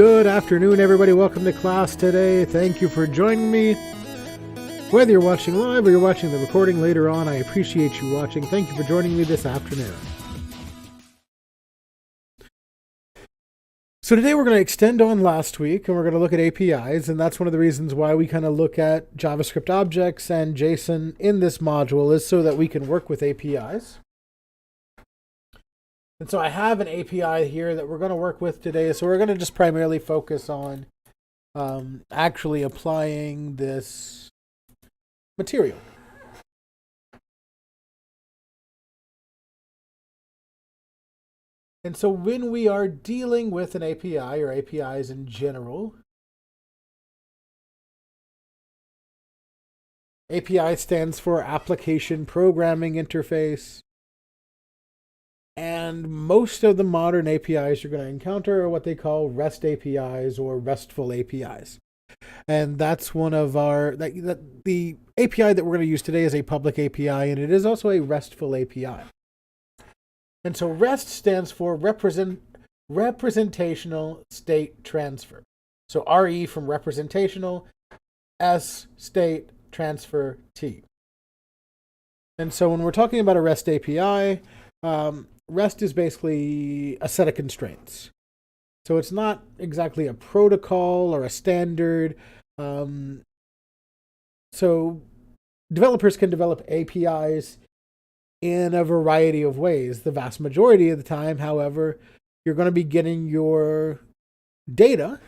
Good afternoon, everybody. Welcome to class today. Thank you for joining me. Whether you're watching live or you're watching the recording later on, I appreciate you watching. Thank you for joining me this afternoon. So today we're going to extend on last week, and we're going to look at APIs, and that's one of the reasons why we kind of look at JavaScript objects and JSON in this module, is so that we can work with APIs. And so I have an API here that we're going to work with today, so we're going to just primarily focus on actually applying this material. And so when we are dealing with an API or APIs in general, API stands for Application Programming Interface. And most of the modern APIs you're going to encounter are what they call REST APIs or RESTful APIs. And that's one of our, the API that we're going to use today is a public API, and it is also a RESTful API. And so REST stands for Representational State Transfer. So RE from representational, S state transfer T. And so when we're talking about a REST API, REST is basically a set of constraints. So it's not exactly a protocol or a standard. So developers can develop APIs in a variety of ways. The vast majority of the time, however, you're going to be getting your data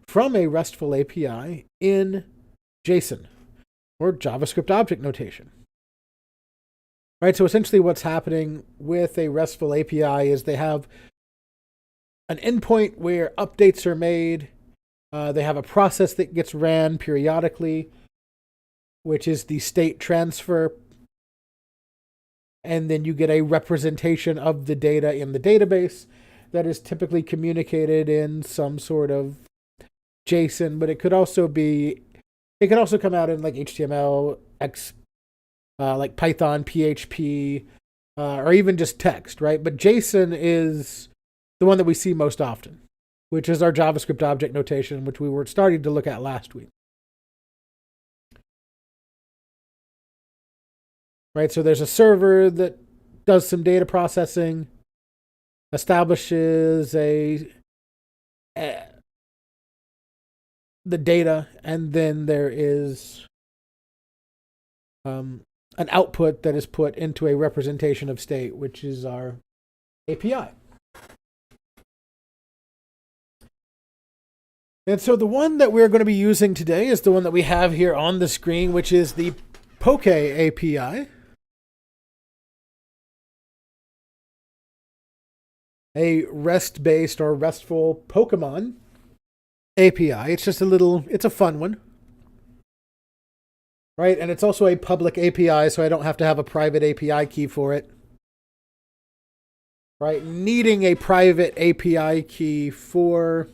from a RESTful API in JSON or JavaScript object notation. Right, so essentially what's happening with a RESTful API is they have an endpoint where updates are made. They have a process that gets ran periodically, which is the state transfer. And then you get a representation of the data in the database that is typically communicated in some sort of JSON, but it could also come out in like HTML, like Python, PHP, or even just text, right? But JSON is the one that we see most often, which is our JavaScript object notation, which we were starting to look at last week. Right, so there's a server that does some data processing, establishes the data, and then there is an output that is put into a representation of state, which is our API. And so the one that we're going to be using today is the one that we have here on the screen, which is the Poke API. A REST-based or RESTful Pokemon API. It's just it's a fun one. Right, and it's also a public API, so I don't have to have a private API key for it. Right, needing a private API key for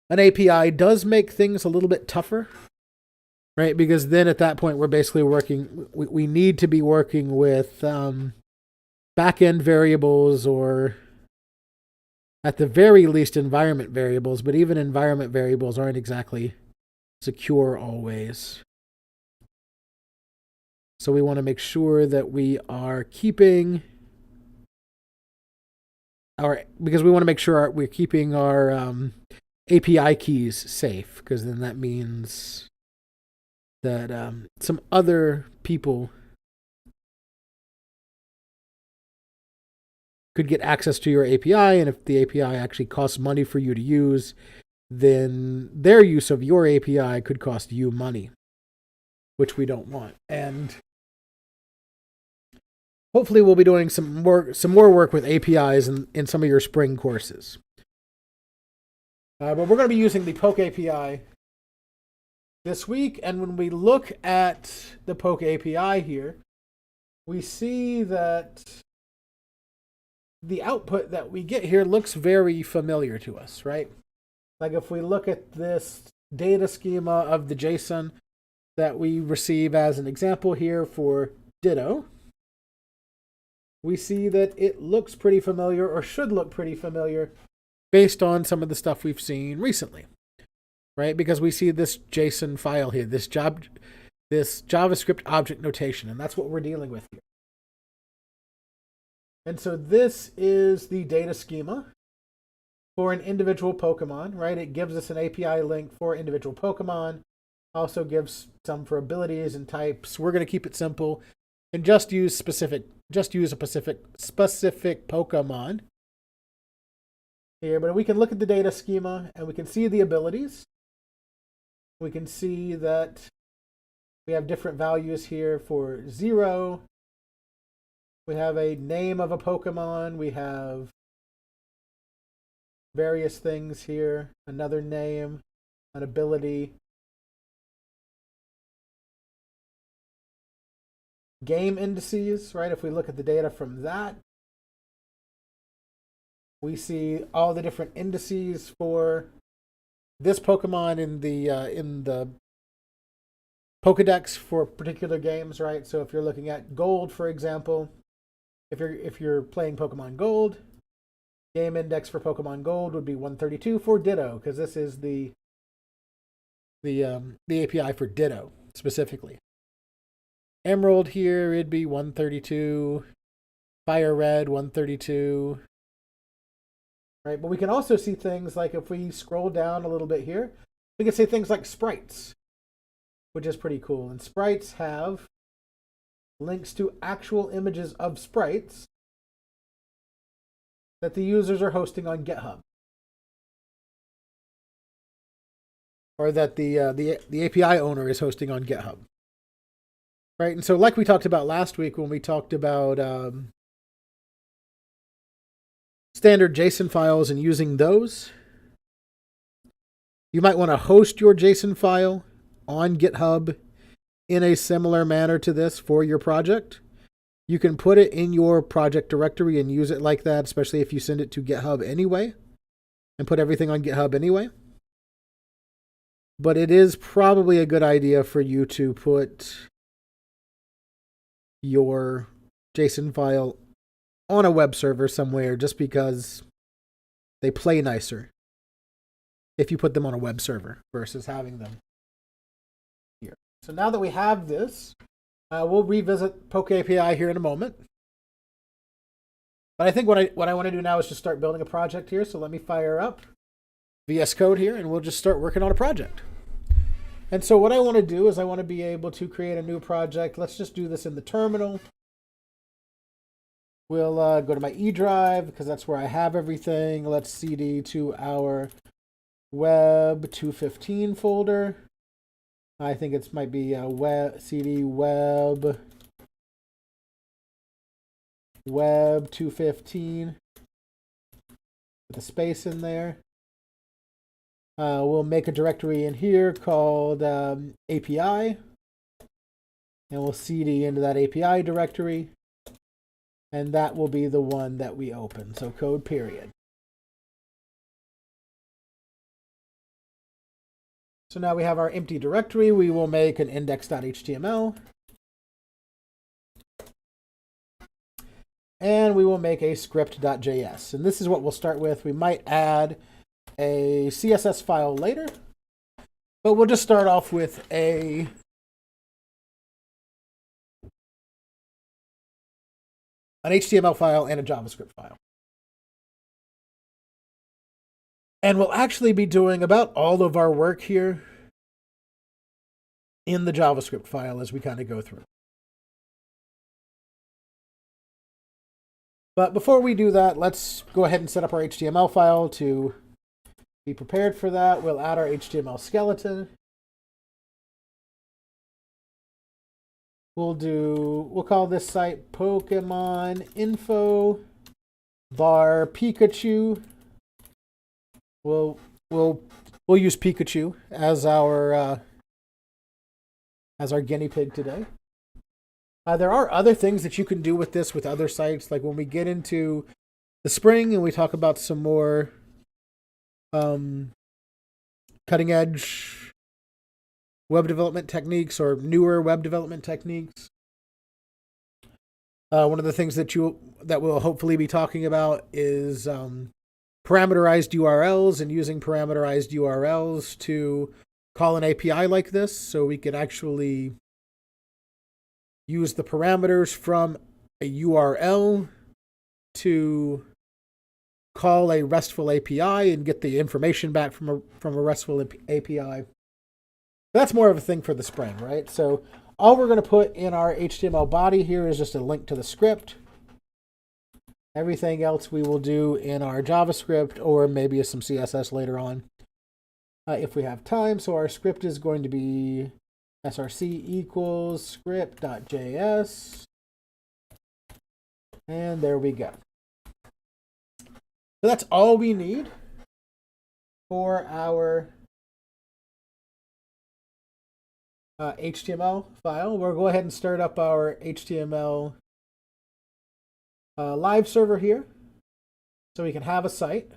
an API does make things a little bit tougher. Right, because then at that point we're basically we need to be working with back-end variables, or at the very least environment variables, but even environment variables aren't exactly secure always. So we want to make sure that we are keeping we're keeping our API keys safe, because then that means that some other people could get access to your API, and if the API actually costs money for you to use, then their use of your API could cost you money, which we don't want. And hopefully we'll be doing some more work with APIs in some of your spring courses. But we're going to be using the Poke API this week, and when we look at the Poke API here, we see that the output that we get here looks very familiar to us, right? Like if we look at this data schema of the JSON that we receive as an example here for Ditto, we see that it looks pretty familiar, or should look pretty familiar, based on some of the stuff we've seen recently, right? Because we see this JSON file here, this JavaScript object notation, and that's what we're dealing with here. And so this is the data schema for an individual Pokemon, right? It gives us an API link for individual Pokemon, also gives some for abilities and types. We're going to keep it simple and just use a specific Pokemon here. But we can look at the data schema and we can see the abilities. We can see that we have different values here for 0. We have a name of a Pokemon. We have various things here. Another name, an ability. Game indices, right? If we look at the data from that, we see all the different indices for this Pokemon in the Pokedex for particular games, right? So if you're looking at Gold, for example, if you're playing Pokemon Gold, game index for Pokemon Gold would be 132 for Ditto, because this is the API for Ditto specifically. Emerald here, it'd be 132. Fire Red, 132. Right, but we can also see things like if we scroll down a little bit here, we can see things like sprites, which is pretty cool. And sprites have links to actual images of sprites that the users are hosting on GitHub, or that the API owner is hosting on GitHub. Right, and so like we talked about last week when we talked about standard JSON files and using those, you might want to host your JSON file on GitHub in a similar manner to this for your project. You can put it in your project directory and use it like that, especially if you send it to GitHub anyway and put everything on GitHub anyway. But it is probably a good idea for you to put your JSON file on a web server somewhere, just because they play nicer if you put them on a web server versus having them here. So now that we have this, we'll revisit PokeAPI here in a moment. But I think what I want to do now is just start building a project here. So let me fire up VS Code here, and we'll just start working on a project. And so what I want to do is I want to be able to create a new project. Let's just do this in the terminal. We'll go to my E drive because that's where I have everything. Let's CD to our Web 215 folder. I think it might be CD Web 215 with a space in there. We'll make a directory in here called API, and we'll CD into that API directory. And that will be the one that we open. So code period. So now we have our empty directory. We will make an index.html. And we will make a script.js. And this is what we'll start with. We might add a CSS file later, but we'll just start off with an HTML file and a JavaScript file. And we'll actually be doing about all of our work here in the JavaScript file as we kind of go through. But before we do that, let's go ahead and set up our HTML file to be prepared for that. We'll add our HTML skeleton. We'll call this site Pokemon Info var Pikachu. We'll use Pikachu as our guinea pig today. There are other things that you can do with this with other sites, like when we get into the spring and we talk about some more cutting edge web development techniques or newer web development techniques. One of the things that we'll hopefully be talking about is parameterized URLs and using parameterized URLs to call an API like this. So we could actually use the parameters from a URL to call a RESTful API and get the information back from a RESTful API. That's more of a thing for the Spring, right? So all we're going to put in our HTML body here is just a link to the script. Everything else we will do in our JavaScript or maybe some CSS later on if we have time. So our script is going to be src equals script.js. And there we go. So that's all we need for our HTML file. We'll go ahead and start up our HTML live server here so we can have a site.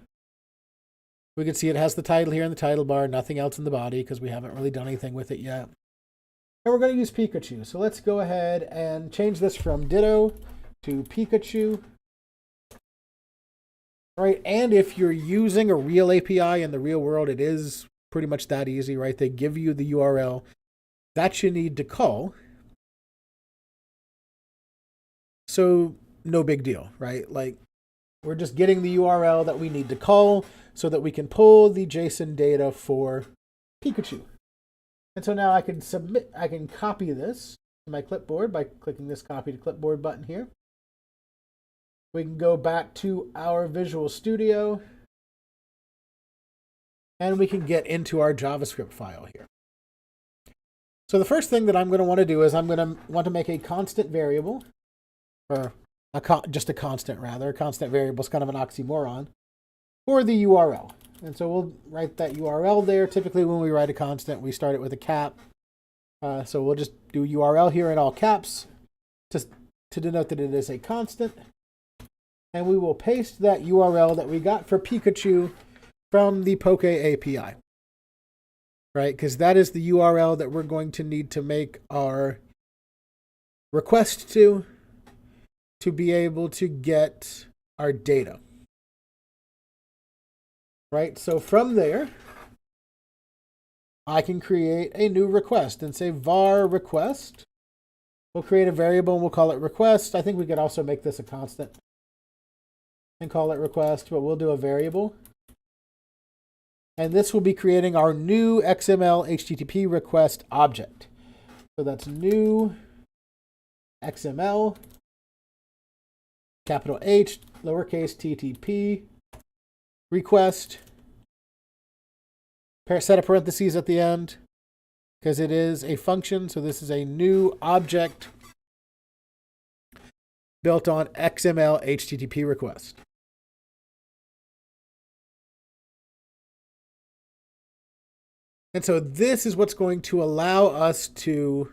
We can see it has the title here in the title bar, nothing else in the body because we haven't really done anything with it yet. And we're going to use Pikachu. So let's go ahead and change this from Ditto to Pikachu. Right, and if you're using a real API in the real world, it is pretty much that easy, right? They give you the URL that you need to call. So no big deal, right? Like we're just getting the URL that we need to call so that we can pull the JSON data for Pikachu. And so now I can copy this to my clipboard by clicking this copy to clipboard button here. We can go back to our Visual Studio and we can get into our JavaScript file here. So the first thing that I'm going to want to do is I'm going to want to make a constant variable, or just a constant rather. A constant variable is kind of an oxymoron, for the URL. And so we'll write that URL there. Typically when we write a constant, we start it with a cap. So we'll just do URL here in all caps to denote that it is a constant. And we will paste that URL that we got for Pikachu from the Poke API. Right? Because that is the URL that we're going to need to make our request to be able to get our data. Right? So from there, I can create a new request and say var request. We'll create a variable and we'll call it request. I think we could also make this a constant and call it request, but we'll do a variable. And this will be creating our new XML HTTP request object. So that's new XML, capital H, lowercase TTP, request, set of parentheses at the end, because it is a function. So this is a new object built on XML HTTP request. And so this is what's going to allow us to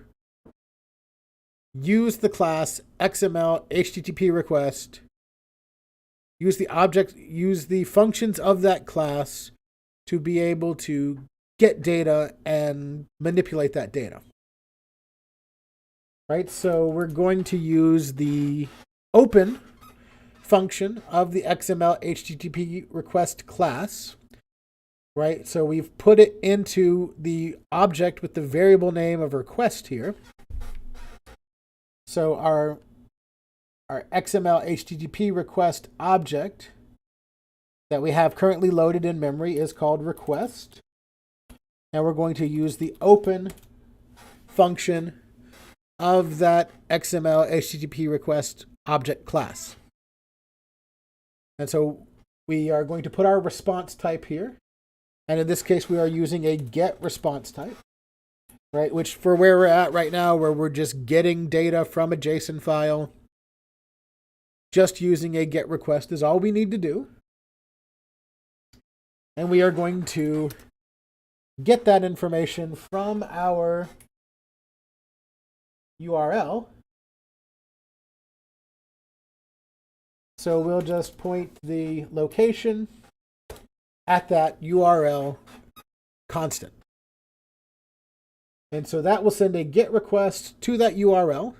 use the class XML HTTP request, use the object, use the functions of that class to be able to get data and manipulate that data. Right? So we're going to use the open function of the XML HTTP request class. Right, so we've put it into the object with the variable name of request here. So our XML HTTP request object that we have currently loaded in memory is called request. And we're going to use the open function of that XML HTTP request object class. And so we are going to put our response type here. And in this case, we are using a get response type, right? Which for where we're at right now, where we're just getting data from a JSON file, just using a get request is all we need to do. And we are going to get that information from our URL. So we'll just point the location at that URL constant. And so that will send a GET request to that URL.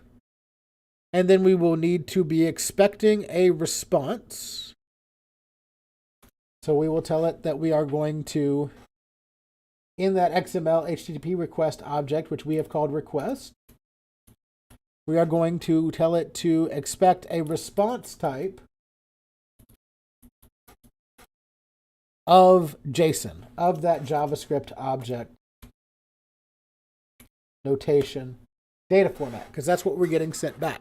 And then we will need to be expecting a response So we will tell it that we are going to, in that XML HTTP request object, which we have called request, we are going to tell it to expect a response type of JSON, of that JavaScript object notation data format, because that's what we're getting sent back.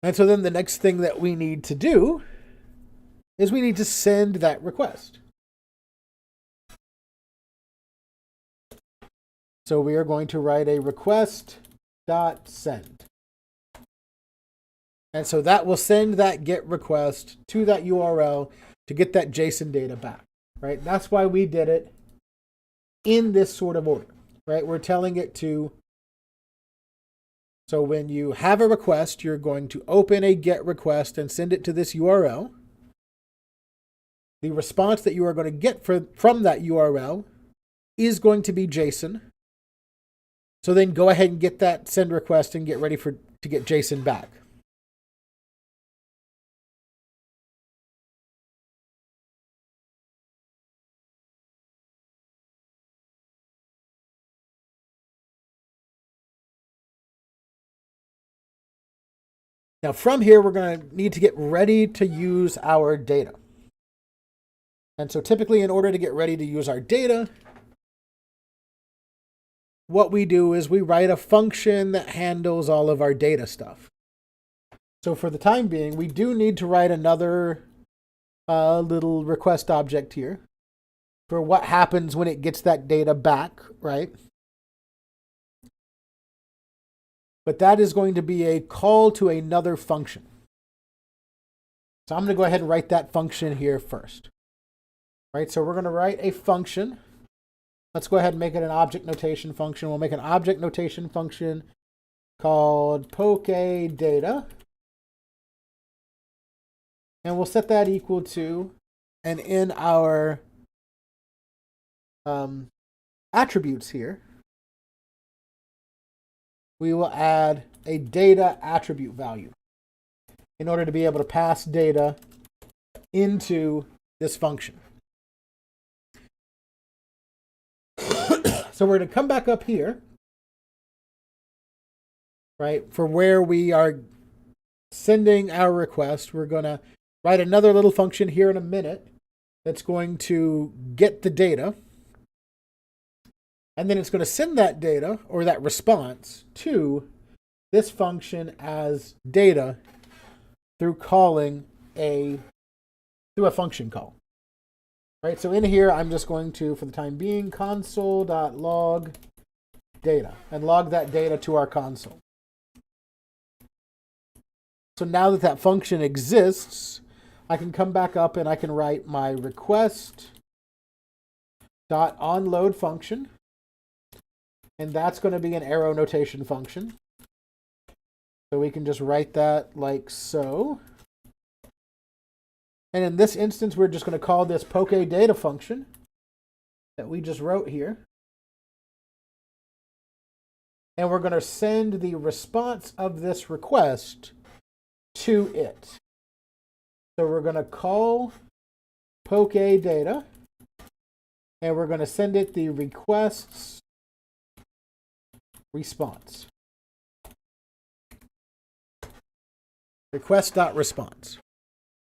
And so then the next thing that we need to do is we need to send that request. So we are going to write a request.send. And so that will send that GET request to that URL to get that JSON data back, right? That's why we did it in this sort of order, right? We're telling it to, so when you have a request, you're going to open a GET request and send it to this URL. The response that you are going to get from that URL is going to be JSON. So then go ahead and get that send request and get ready to get JSON back. Now from here, we're going to need to get ready to use our data. And so typically in order to get ready to use our data, what we do is we write a function that handles all of our data stuff. So for the time being, we do need to write another little request object here for what happens when it gets that data back, right? But that is going to be a call to another function. So I'm going to go ahead and write that function here first. Right, so we're going to write a function. Let's go ahead and make it an object notation function. We'll make an object notation function called pokedata. And we'll set that equal to, and in our attributes here, we will add a data attribute value in order to be able to pass data into this function. So we're going to come back up here, right, for where we are sending our request. We're going to write another little function here in a minute that's going to get the data. And then it's going to send that data, or that response, to this function as data through calling through a function call. Right, so in here, I'm just going to, for the time being, console.log data, and log that data to our console. So now that that function exists, I can come back up and I can write my request.onload function. And that's going to be an arrow notation function. So we can just write that like so. And in this instance, we're just going to call this pokedata function that we just wrote here. And we're going to send the response of this request to it. So we're going to call pokedata, and we're going to send it the request's response. Request.response.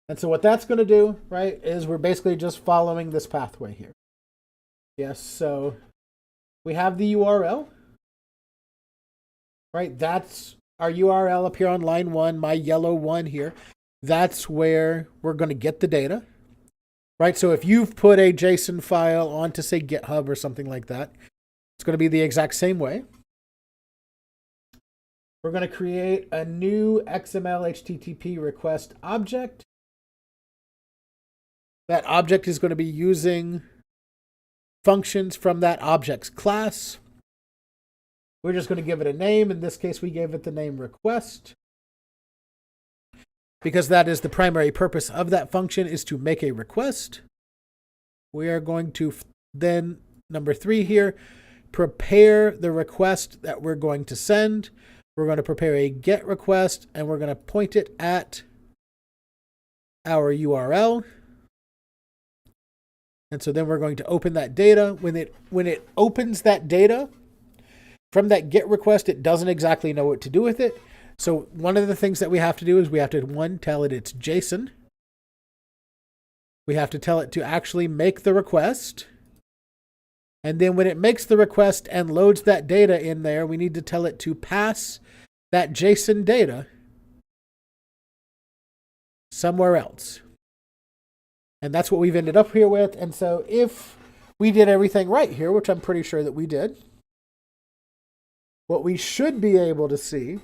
And so what that's going to do, right, is we're basically just following this pathway here. Yes, so we have the URL, right? That's our URL up here on line 1, my yellow 1 here. That's where we're going to get the data, right? So if you've put a JSON file onto, say, GitHub or something like that, it's going to be the exact same way. We're going to create a new XML HTTP request object. That object is going to be using functions from that object's class. We're just going to give it a name. In this case, we gave it the name request, because that is the primary purpose of that function, is to make a request. We are going to then, number 3 here, prepare the request that we're going to send. We're going to prepare a GET request, and we're going to point it at our URL. And so then we're going to open that data. When it opens that data from that GET request, it doesn't exactly know what to do with it. So one of the things that we have to do is we have to, one, tell it it's JSON. We have to tell it to actually make the request. And then when it makes the request and loads that data in there, we need to tell it to pass that JSON data somewhere else. And that's what we've ended up here with. And so if we did everything right here, which I'm pretty sure that we did, what we should be able to see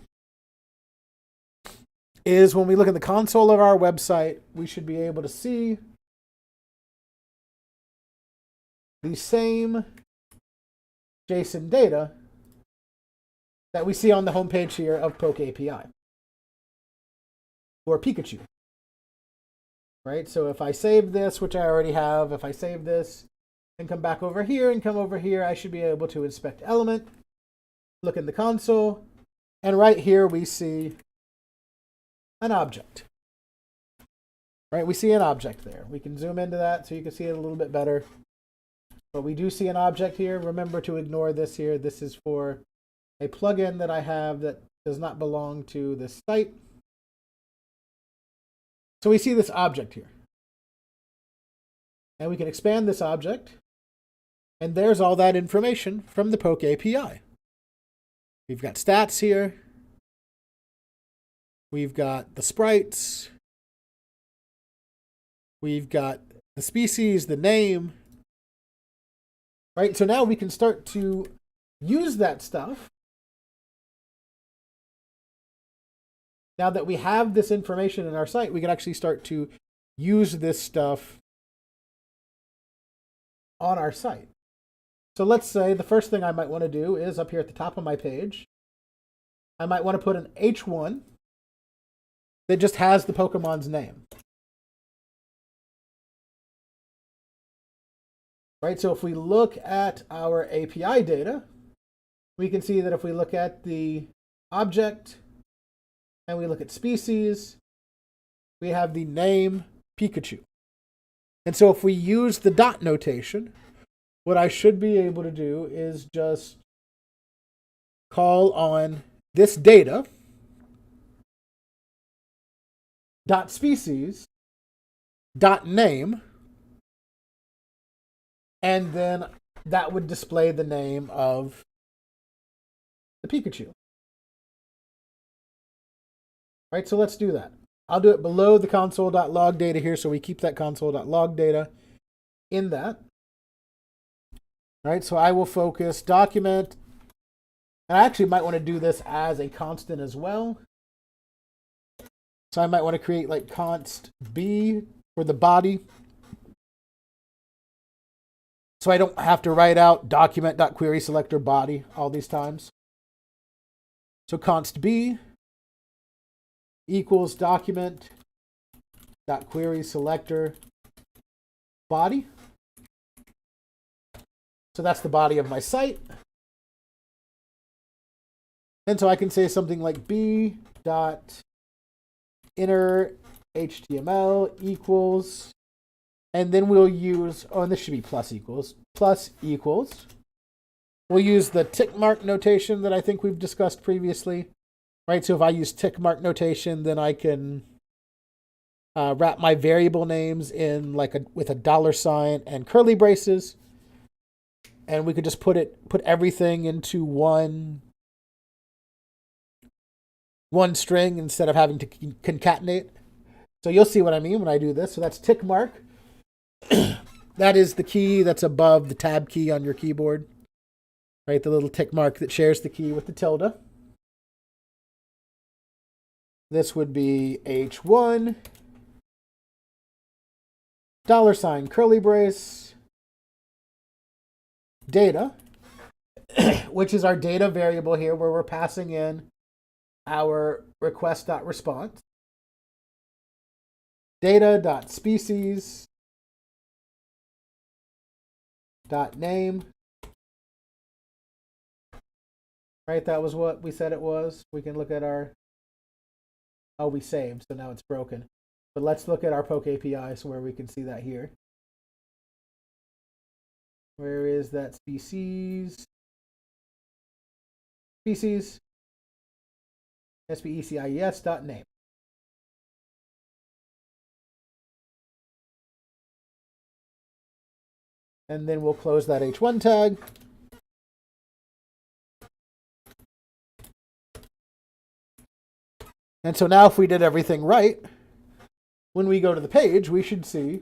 is when we look at the console of our website, we should be able to see the same JSON data that we see on the homepage here of Poke API or Pikachu. Right? So if I save this, which I already have, if I save this and come back over here and come over here, I should be able to inspect element, look in the console, and right here we see an object. Right? We see an object there. We can zoom into that so you can see it a little bit better. But we do see an object here. Remember to ignore this here. This is for a plugin that I have that does not belong to this site. So we see this object here. And we can expand this object. And there's all that information from the Poke API. We've got stats here. We've got the sprites. We've got the species, the name. Right? So now we can start to use that stuff. Now that we have this information in our site, we can actually start to use this stuff on our site. So let's say the first thing I might want to do is up here at the top of my page, I might want to put an H1 that just has the Pokemon's name. Right, so if we look at our API data, we can see that if we look at the object and we look at species, we have the name Pikachu. And so if we use the dot notation, what I should be able to do is just call on this data dot species dot name, and then that would display the name of the Pikachu. Right, so let's do that. I'll do it below the console.log data here, so we keep that console.log data in that. All right, so I will focus document, and I actually might want to do this as a constant as well. So I might want to create like const b for the body. So I don't have to write out document.querySelector body all these times. So const b equals document.querySelector body. So that's the body of my site. And so I can say something like b dot inner HTML equals, and then we'll use, oh, and this should be plus equals. We'll use the tick mark notation that I think we've discussed previously. Right, so if I use tick mark notation, then I can wrap my variable names in like with a $ and curly braces, and we could just put everything into one string instead of having to concatenate. So you'll see what I mean when I do this. So that's tick mark. That is the key that's above the tab key on your keyboard, right? The little tick mark that shares the key with the tilde. This would be H1, $ curly brace, data, which is our data variable here where we're passing in our request.response, data.species.name. right? That was what we said it was. We can look at our, oh, we saved, so now it's broken. But let's look at our poke API so where we can see that here. Where is that species? Species, species.name. And then we'll close that h1 tag. And so now if we did everything right, when we go to the page, we should see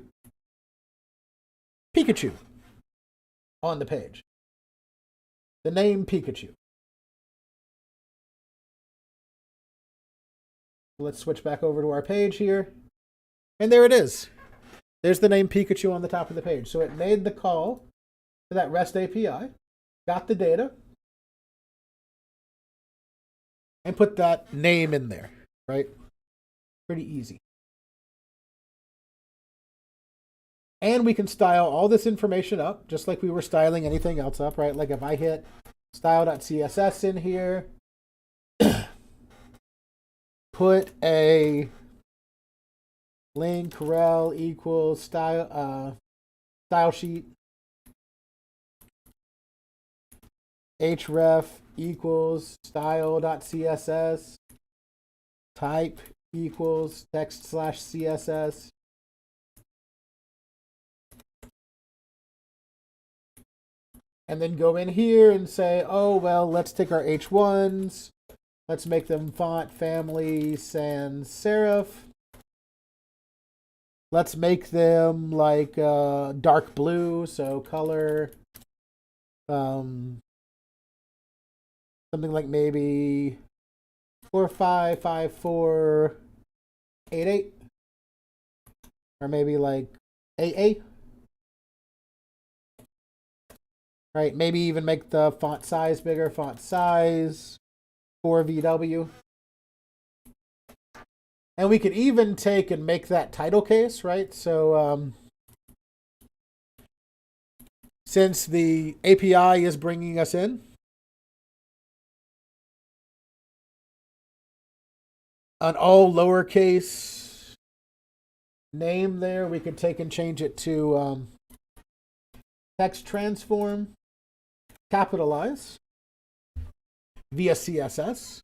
Pikachu on the page. The name Pikachu. Let's switch back over to our page here. And there it is. There's the name Pikachu on the top of the page. So it made the call to that REST API, got the data, and put that name in there, right? Pretty easy. And we can style all this information up, just like we were styling anything else up, right? Like if I hit style.css in here, put a link rel equals style sheet, href equals style.css, type equals text/css. And then go in here and say, oh, well, let's take our H1s. Let's make them font, family, sans serif. Let's make them like dark blue, so color. Something like maybe 455488. Or maybe like AA. Right, maybe even make the font size bigger, font size 4VW. And we could even take and make that title case, right? So since the API is bringing us in, an all lowercase name there, we could take and change it to text transform, capitalize via CSS.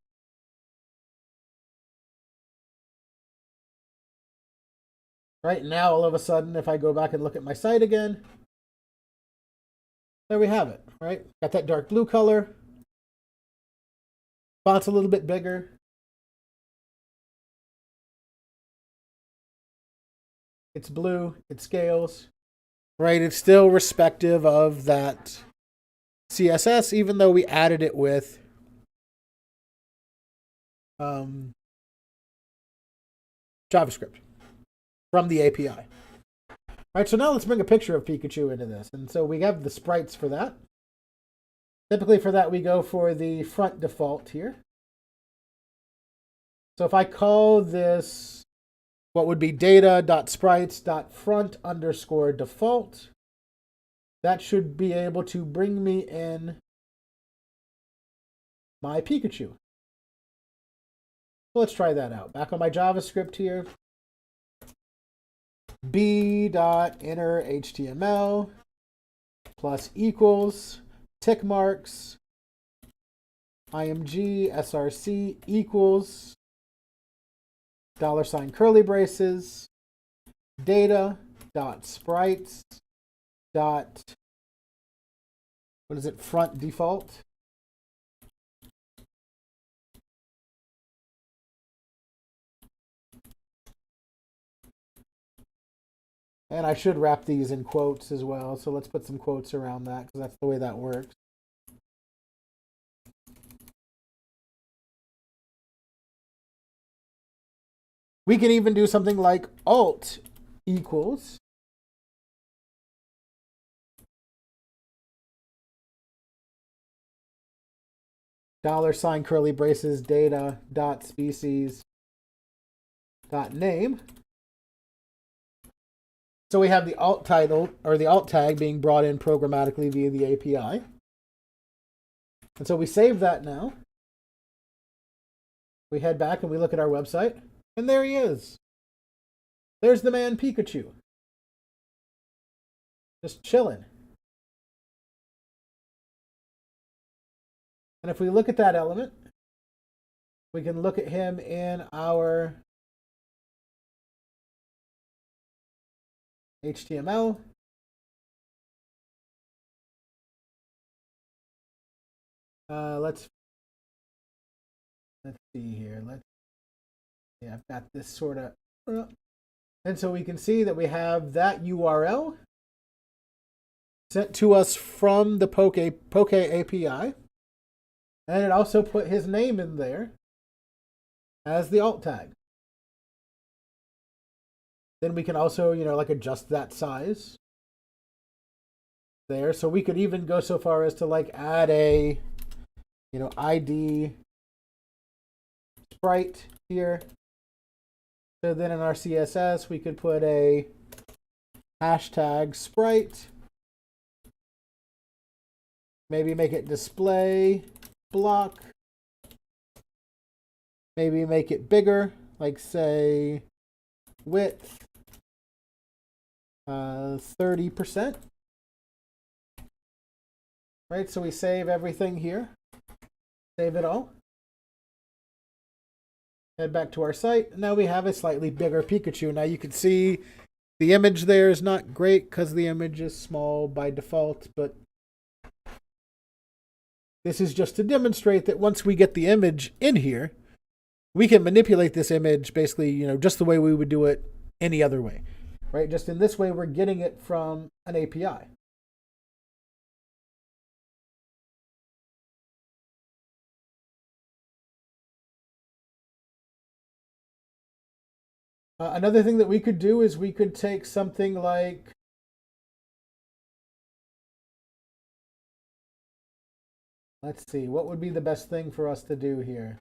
Right now, all of a sudden, if I go back and look at my site again, there we have it, right? Got that dark blue color. Font's a little bit bigger. It's blue, it scales, right? It's still respective of that CSS, even though we added it with JavaScript from the API. All right, so now let's bring a picture of Pikachu into this. And so we have the sprites for that. Typically for that, we go for the front default here. So if I call this what would be data.sprites.front_default, that should be able to bring me in my Pikachu. So let's try that out. Back on my JavaScript here. b.innerHTML plus equals tick marks img src equals $ curly braces data dot sprites dot what is it, front default. And I should wrap these in quotes as well, so let's put some quotes around that because that's the way that works. We can even do something like alt equals $ curly braces data dot species dot name. So we have the alt title or the alt tag being brought in programmatically via the API. And so we save that now. We head back and we look at our website, and there he is. There's the man Pikachu. Just chilling. And if we look at that element, we can look at him in our HTML. Let's see here. I've got this sort of, and so we can see that we have that URL sent to us from the Poke API, and it also put his name in there as the alt tag. Then we can also, like adjust that size there. So we could even go so far as to like add a, ID sprite here. So then in our CSS, we could put a hashtag sprite. Maybe make it display block. Maybe make it bigger, like say width 30%. Right, so we save everything here. Save it all. Head back to our site. Now we have a slightly bigger Pikachu. Now you can see the image there is not great because the image is small by default, but this is just to demonstrate that once we get the image in here, we can manipulate this image basically, just the way we would do it any other way, right? Just in this way, we're getting it from an API. Another thing that we could do is we could take something like, let's see, what would be the best thing for us to do here?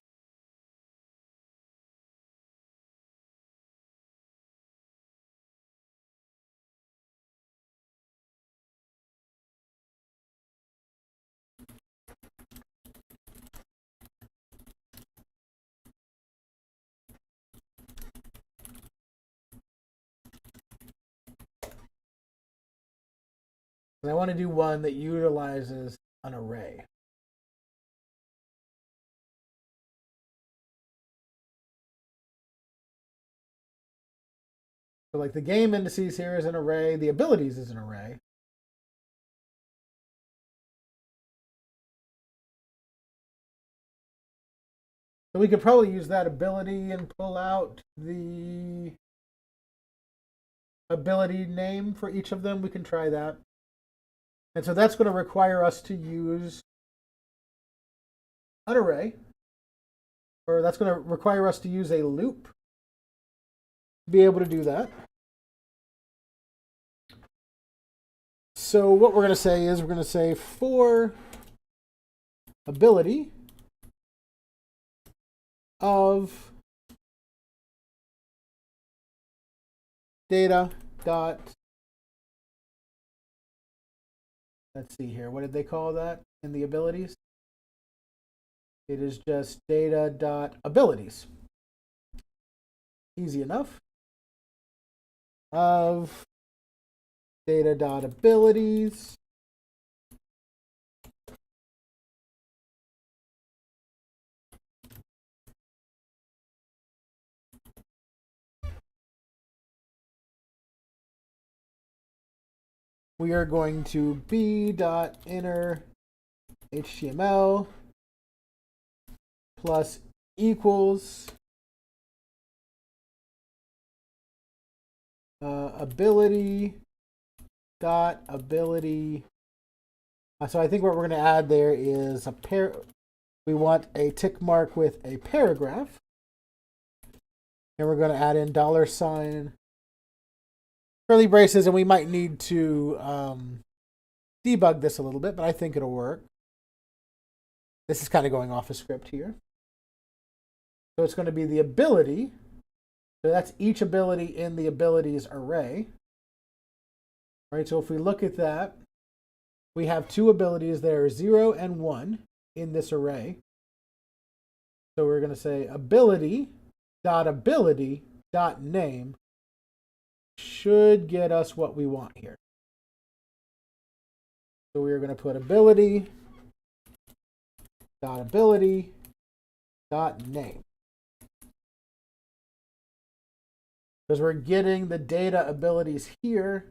And I want to do one that utilizes an array. So like the game indices here is an array, the abilities is an array. So we could probably use that ability and pull out the ability name for each of them. We can try that. And so that's going to require us to use an array, or that's going to require us to use a loop to be able to do that. So what we're going to say is we're going to say for ability of data dot, let's see here, what did they call that in the abilities? It is just data dot abilities. Easy enough. Of data dot abilities we are going to b.inner HTML plus equals ability dot ability. So I think what we're going to add there is a pair. We want a tick mark with a paragraph, and we're going to add in $, curly braces, and we might need to debug this a little bit, but I think it'll work. This is kind of going off a script here. So it's going to be the ability. So that's each ability in the abilities array. All right, so if we look at that, we have two abilities there, 0 and 1, in this array. So we're going to say ability.name should get us what we want here. So we're going to put ability.name. Because we're getting the data abilities here.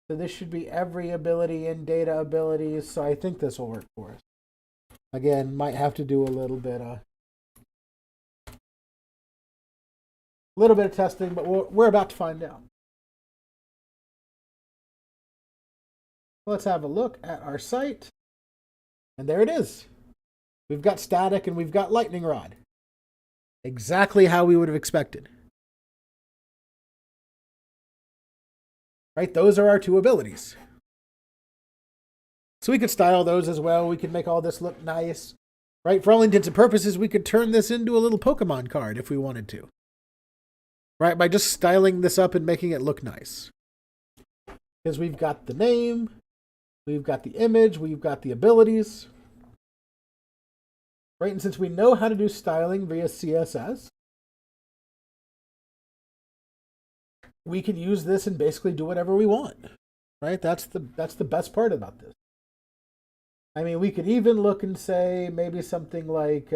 So this should be every ability in data abilities. So I think this will work for us. Again, might have to do a little bit of testing, but we're about to find out. Let's have a look at our site. And there it is. We've got static and we've got lightning rod. Exactly how we would have expected. Right? Those are our two abilities. So we could style those as well. We could make all this look nice. Right? For all intents and purposes, we could turn this into a little Pokemon card if we wanted to. Right? By just styling this up and making it look nice. Because we've got the name, we've got the image, we've got the abilities. Right? And since we know how to do styling via CSS, we can use this and basically do whatever we want. Right? That's the best part about this. I mean, we could even look and say maybe something like,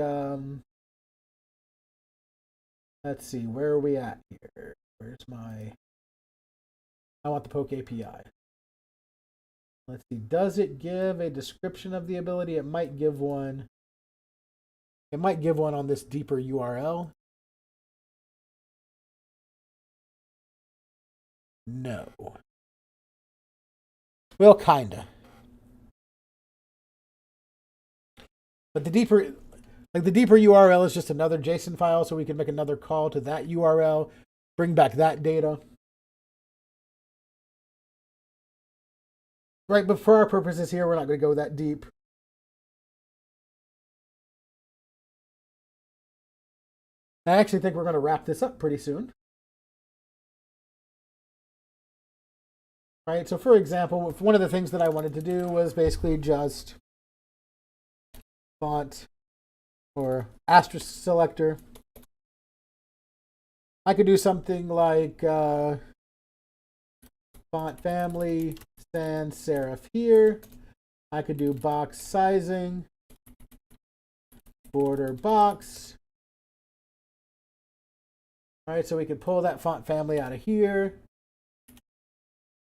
let's see, where are we at here? I want the Poke API. Let's see, does it give a description of the ability? It might give one. It might give one on this deeper URL. No. Well, kinda. But the deeper URL is just another JSON file, so we can make another call to that URL, bring back that data. Right, but for our purposes here, we're not going to go that deep. I actually think we're going to wrap this up pretty soon. Right, so for example, one of the things that I wanted to do was basically just font or asterisk selector. I could do something like font family, sans serif here. I could do box sizing, border box. All right, so we could pull that font family out of here.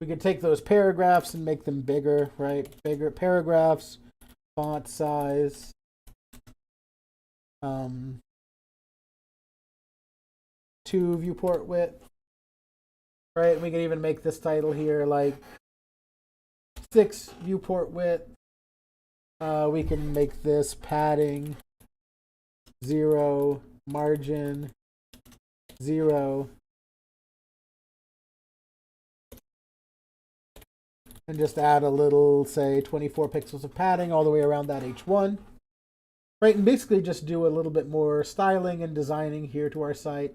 We could take those paragraphs and make them bigger, right? Bigger paragraphs, font size. 2 viewport width. Right, we could even make this title here like 6 viewport width. We can make this padding 0, margin 0. And just add a little, say, 24 pixels of padding all the way around that H1. Right, and basically just do a little bit more styling and designing here to our site.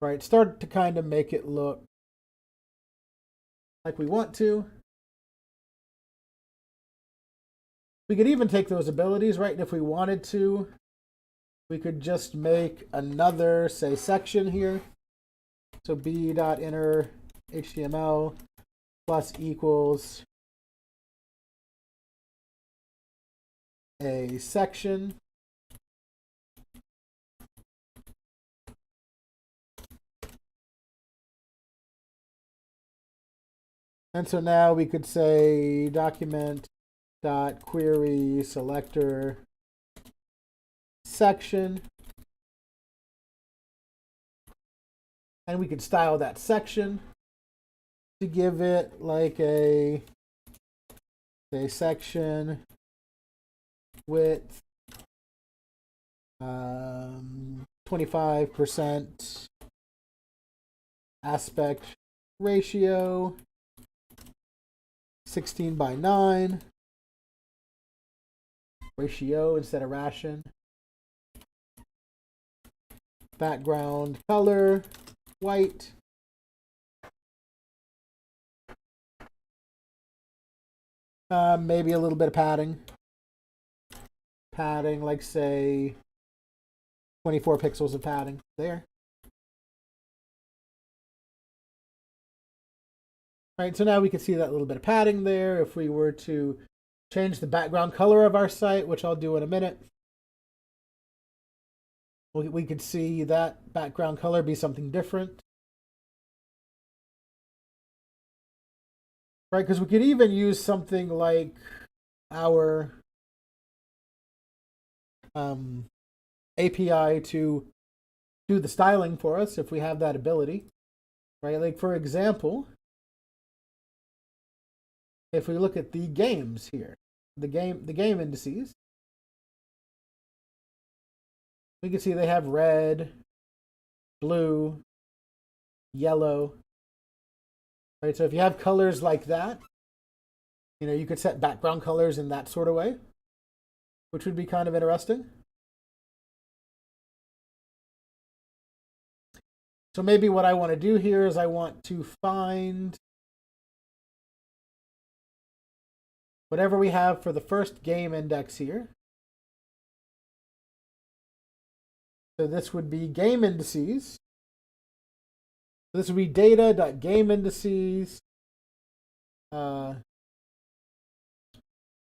Right, start to kind of make it look like we want to. We could even take those abilities, right, and if we wanted to, we could just make another, say, section here. So b.inner HTML plus equals a section. And so now we could say document.query selector section. And we could style that section to give it like a section width 25% aspect ratio 16:9 ratio instead of ration. Background color white. Maybe a little bit of padding. padding, like say 24 pixels of padding there. All right, so now we can see that little bit of padding there. If we were to change the background color of our site, which I'll do in a minute, we could see that background color be something different. Right, because we could even use something like our API to do the styling for us if we have that ability. Right, like for example, if we look at the games here, the game indices, we can see they have red, blue, yellow. Right, so if you have colors like that, you know, you could set background colors in that sort of way, which would be kind of interesting. So maybe what I want to do here is I want to find whatever we have for the first game index here. So this would be game indices. This would be data.gameindices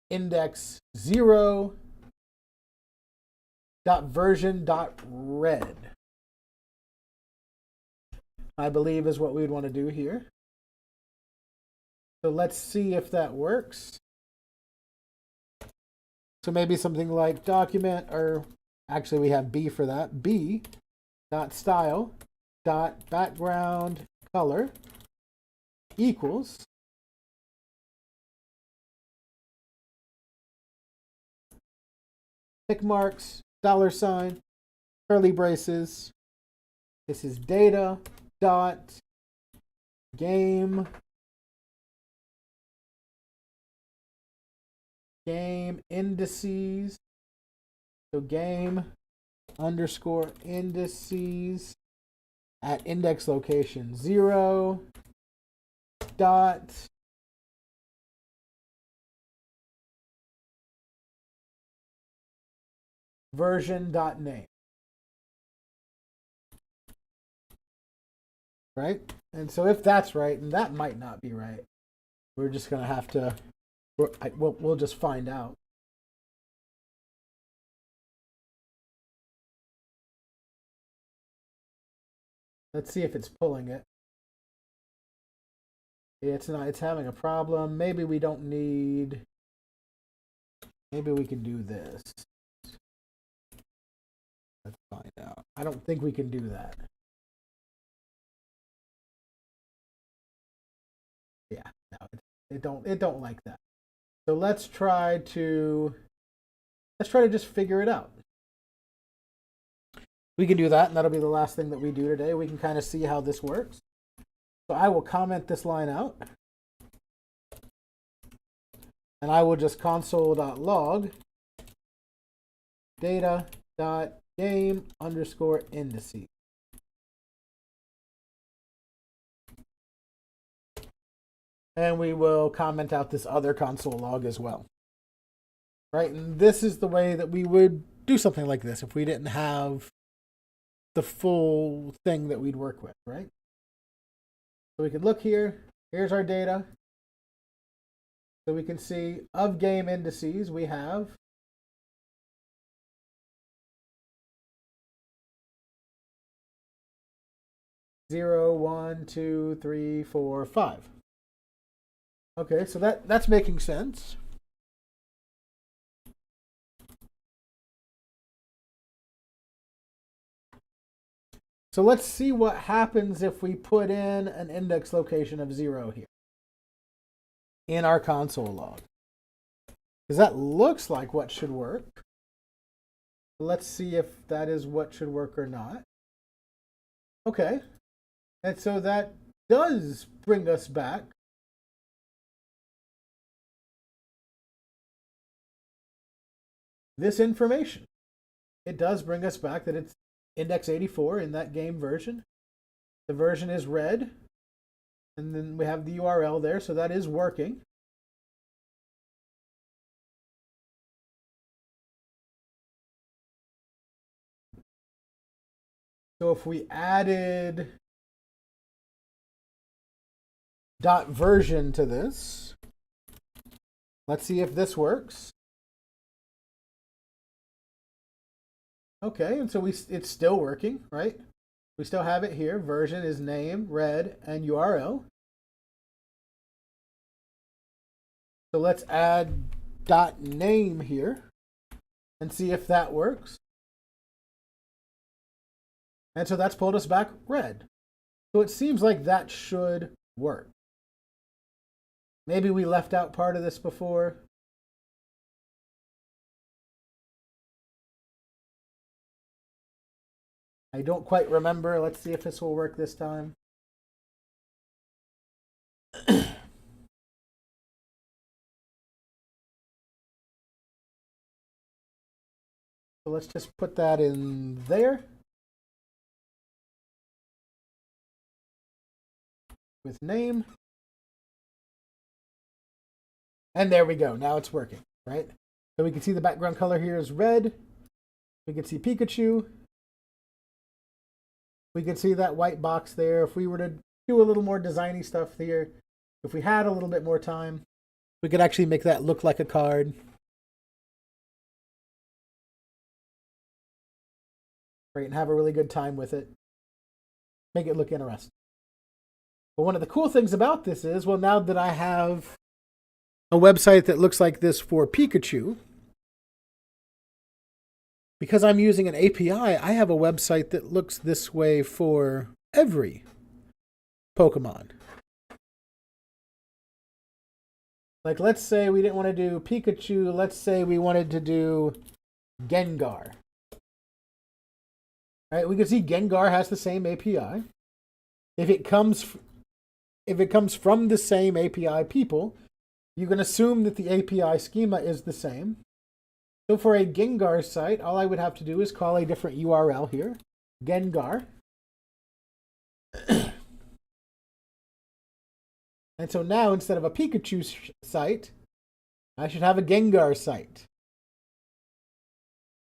index 0.version.red. I believe is what we'd want to do here. So let's see if that works. So maybe something like document, or actually we have B for that. B.style.background color equals tick marks, $, curly braces. This is data dot game indices. So game underscore indices at index location 0 dot version dot name. Right? And so if that's right, and that might not be right, we're just going to have to, we'll just find out. Let's see if it's pulling it. Yeah, it's not, it's having a problem. Maybe we don't need, maybe we can do this. Let's find out. I don't think we can do that. Yeah, no, it don't like that. So let's try to just figure it out. We can do that, and that'll be the last thing that we do today. We can kind of see how this works. So I will comment this line out, and I will just console.log data.game underscore indices. And we will comment out this other console log as well. Right, and this is the way that we would do something like this if we didn't have the full thing that we'd work with, right? So we could look here. Here's our data. So we can see of game indices we have zero, 1, 2, 3, 4, 5. Okay, so that's making sense. So let's see what happens if we put in an index location of 0 here in our console log. Because that looks like what should work. Let's see if that is what should work or not. Okay. And so that does bring us back this information. It does bring us back that it's index 84 in that game version. The version is red, and then we have the URL there, so that is working. So if we added dot version to this, let's see if this works. Okay, and so it's still working, right? We still have it here. Version is name, red, and URL. So let's add dot name here and see if that works. And so that's pulled us back red. So it seems like that should work. Maybe we left out part of this before. I don't quite remember. Let's see if this will work this time. So let's just put that in there. With name. And there we go. Now it's working, right? So we can see the background color here is red. We can see Pikachu. We can see that white box there. If we were to do a little more designy stuff here, if we had a little bit more time, we could actually make that look like a card. Right, and have a really good time with it. Make it look interesting. But one of the cool things about this is, well, now that I have a website that looks like this for Pikachu, because I'm using an API, I have a website that looks this way for every Pokemon. Like, let's say we didn't want to do Pikachu. Let's say we wanted to do Gengar. Right? We can see Gengar has the same API. If it comes from the same API people, you can assume that the API schema is the same. So for a Gengar site, all I would have to do is call a different URL here, Gengar. And so now, instead of a Pikachu site, I should have a Gengar site.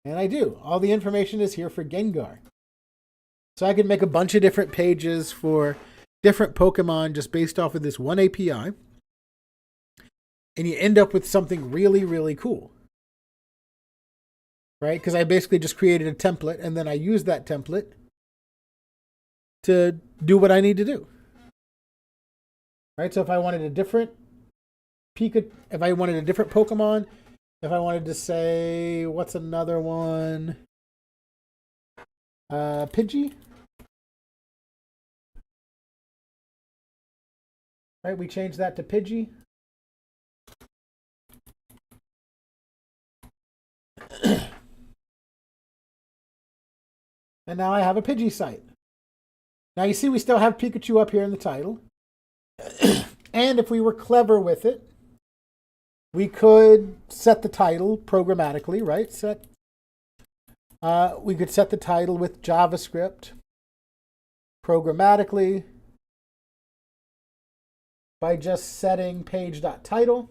And I do. All the information is here for Gengar. So I can make a bunch of different pages for different Pokemon just based off of this one API. And you end up with something really, really cool. Right? Because I basically just created a template and then I use that template to do what I need to do. Right? So if I wanted a different Pikachu, if I wanted a different Pokemon, if I wanted to say, what's another one? Pidgey. Right? We change that to Pidgey. And now I have a Pidgey site. Now you see we still have Pikachu up here in the title. And if we were clever with it, we could set the title programmatically, right? We could set the title with JavaScript programmatically by just setting page.title.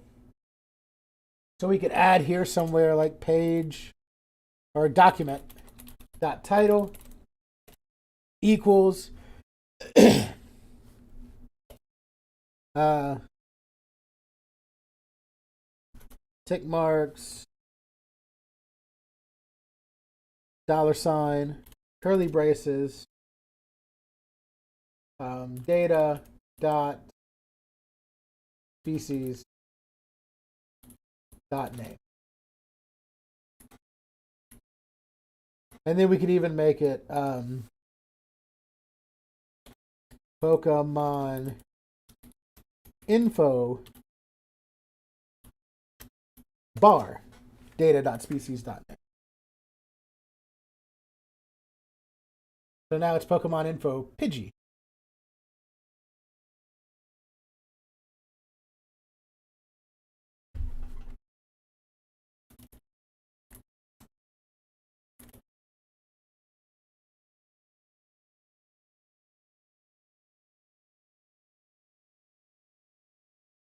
So we could add here somewhere like page or document.title equals tick marks, $, curly braces, data dot species dot name. And then we could even make it Pokemon info bar data.species.name. So now it's Pokemon info Pidgey.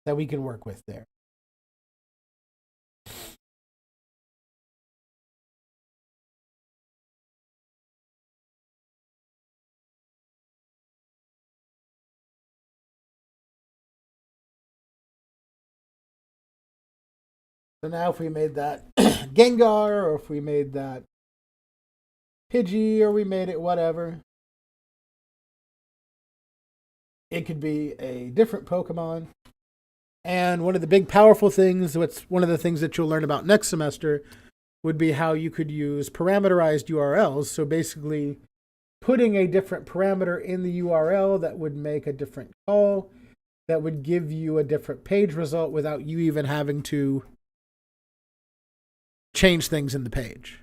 That we can work with there. So now if we made that Gengar, or if we made that Pidgey, or we made it whatever, it could be a different Pokemon. And one of the big powerful things, one of the things that you'll learn about next semester, would be how you could use parameterized URLs. So basically putting a different parameter in the URL that would make a different call, that would give you a different page result without you even having to change things in the page,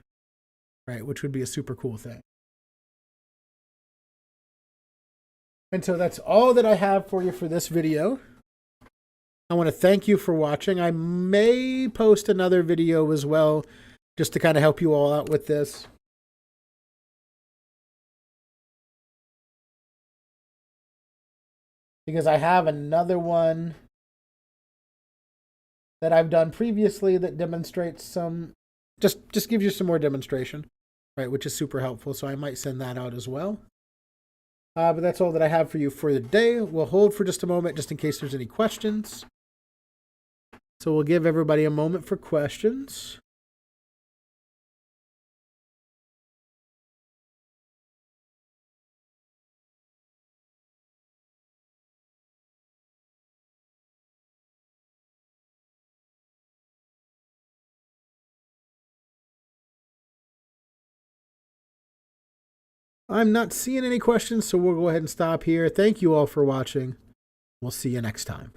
right? Which would be a super cool thing. And so that's all that I have for you for this video. I want to thank you for watching. I may post another video as well, just to kind of help you all out with this. Because I have another one that I've done previously that demonstrates some, just gives you some more demonstration, right? Which is super helpful. So I might send that out as well. But that's all that I have for you for the day. We'll hold for just a moment, just in case there's any questions. So we'll give everybody a moment for questions. I'm not seeing any questions, so we'll go ahead and stop here. Thank you all for watching. We'll see you next time.